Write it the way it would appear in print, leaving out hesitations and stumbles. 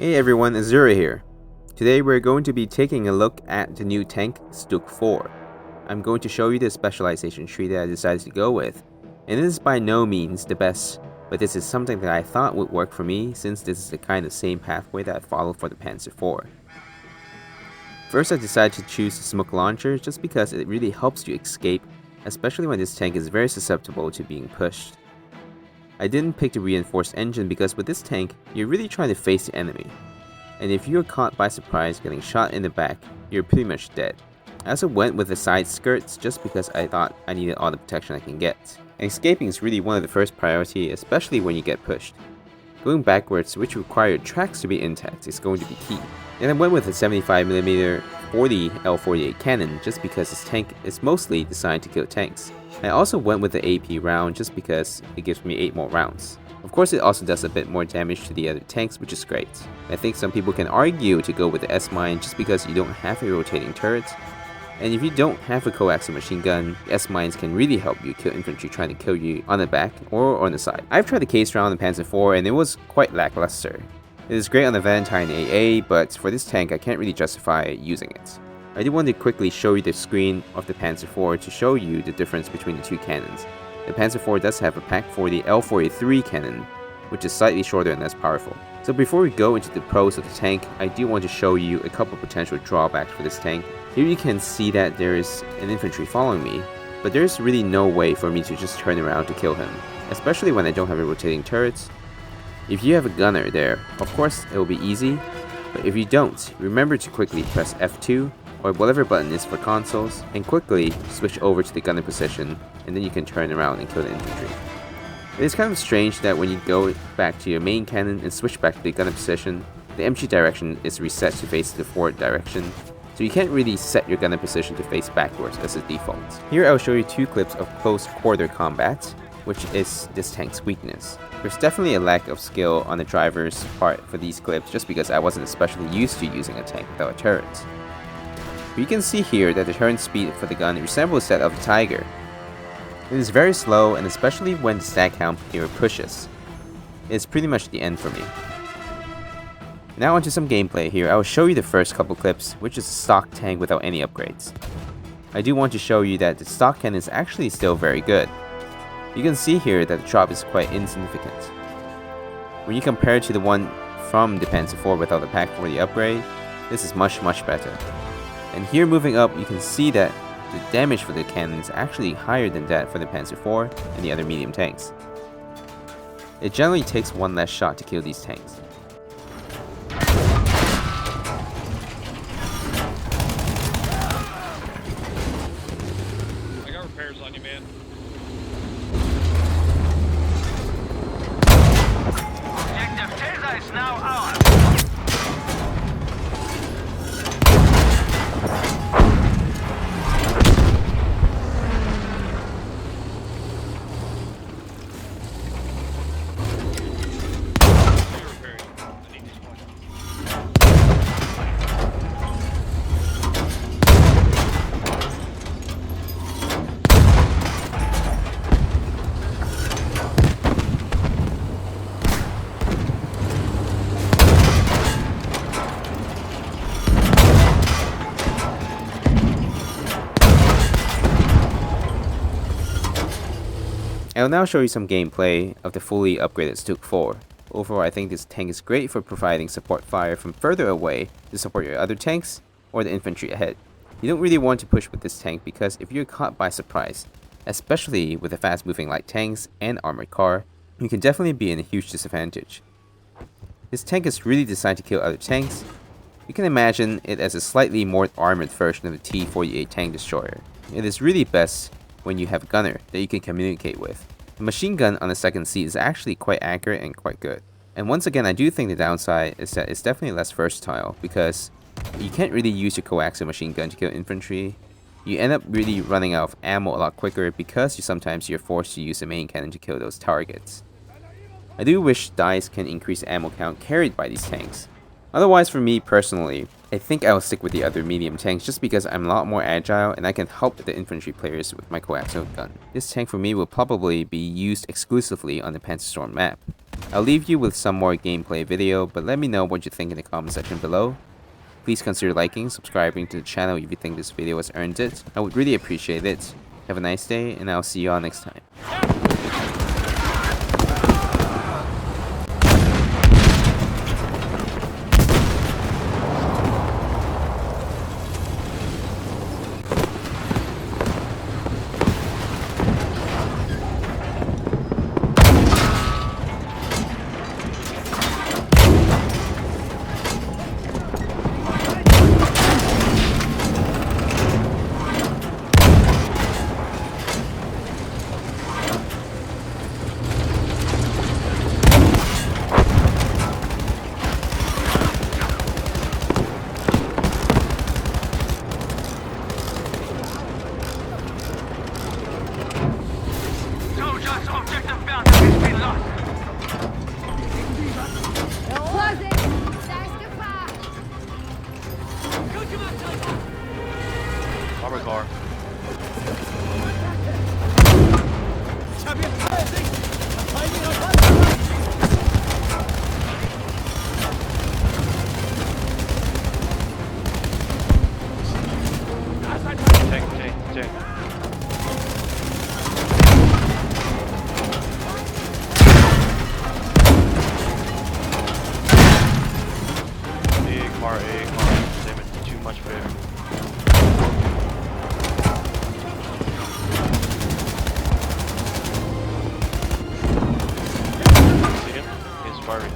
Hey everyone, Azura here. Today we're going to be taking a look at the new tank, StuG IV. I'm going to show you the specialization tree that I decided to go with, and it is by no means the best, but this is something that I thought would work for me since this is the kind of same pathway that I followed for the Panzer IV. First I decided to choose the smoke launcher just because it really helps you escape, especially when this tank is very susceptible to being pushed. I didn't pick the reinforced engine because with this tank, you're really trying to face the enemy. And if you're caught by surprise getting shot in the back, you're pretty much dead. I also went with the side skirts just because I thought I needed all the protection I can get. And escaping is really one of the first priority, especially when you get pushed. Going backwards, which required tracks to be intact, is going to be key. And I went with a 75mm 40 L48 cannon just because this tank is mostly designed to kill tanks. I also went with the AP round just because it gives me 8 more rounds. Of course it also does a bit more damage to the other tanks, which is great. I think some people can argue to go with the S-mine just because you don't have a rotating turret. And if you don't have a coaxial machine gun, S-mines can really help you kill infantry trying to kill you on the back or on the side. I've tried the case round in Panzer IV and it was quite lackluster. It is great on the Valentine AA, but for this tank I can't really justify using it. I do want to quickly show you the screen of the Panzer IV to show you the difference between the two cannons. The Panzer IV does have a Pak 40 L43 cannon, which is slightly shorter and less powerful. So before we go into the pros of the tank, I do want to show you a couple potential drawbacks for this tank. Here you can see that there is an infantry following me, but there's really no way for me to just turn around to kill him, especially when I don't have a rotating turret. If you have a gunner there, of course it will be easy, but if you don't, remember to quickly press F2 or whatever button is for consoles and quickly switch over to the gunner position, and then you can turn around and kill the infantry. It is kind of strange that when you go back to your main cannon and switch back to the gunner position, the MG direction is reset to face the forward direction, so you can't really set your gunner position to face backwards as a default. Here I'll show you 2 clips of close quarter combat, which is this tank's weakness. There's definitely a lack of skill on the driver's part for these clips just because I wasn't especially used to using a tank without a turret. But you can see here that the turn speed for the gun resembles that of the Tiger. It is very slow, and especially when the stack count here pushes. It is pretty much the end for me. Now onto some gameplay here. I will show you the first couple clips, which is a stock tank without any upgrades. I do want to show you that the stock cannon is actually still very good. You can see here that the drop is quite insignificant. When you compare it to the one from the Panzer IV without the Pak 40 upgrade, this is much better. And here moving up, you can see that the damage for the cannon is actually higher than that for the Panzer IV and the other medium tanks. It generally takes one less shot to kill these tanks. I got repairs on you, man. Objective Taser is now ours. I will now show you some gameplay of the fully upgraded StuG IV. Overall, I think this tank is great for providing support fire from further away to support your other tanks or the infantry ahead. You don't really want to push with this tank because if you're caught by surprise, especially with the fast moving light tanks and armored car, you can definitely be in a huge disadvantage. This tank is really designed to kill other tanks. You can imagine it as a slightly more armored version of the T-48 tank destroyer. It is really best when you have a gunner that you can communicate with. The machine gun on the second seat is actually quite accurate and quite good. And once again, I do think the downside is that it's definitely less versatile because you can't really use your coaxial machine gun to kill infantry. You end up really running out of ammo a lot quicker because sometimes you're forced to use the main cannon to kill those targets. I do wish dice can increase the ammo count carried by these tanks. Otherwise, for me personally, I think I'll stick with the other medium tanks just because I'm a lot more agile and I can help the infantry players with my coaxial gun. This tank for me will probably be used exclusively on the PanzerStorm map. I'll leave you with some more gameplay video, but let me know what you think in the comment section below. Please consider liking, subscribing to the channel if you think this video has earned it. I would really appreciate it. Have a nice day, and I'll see you all next time. Objective bounty has been lost. Close it! StuG IV! Armor car. Tank. A car. Damn it, too much for him. See him? He's firing.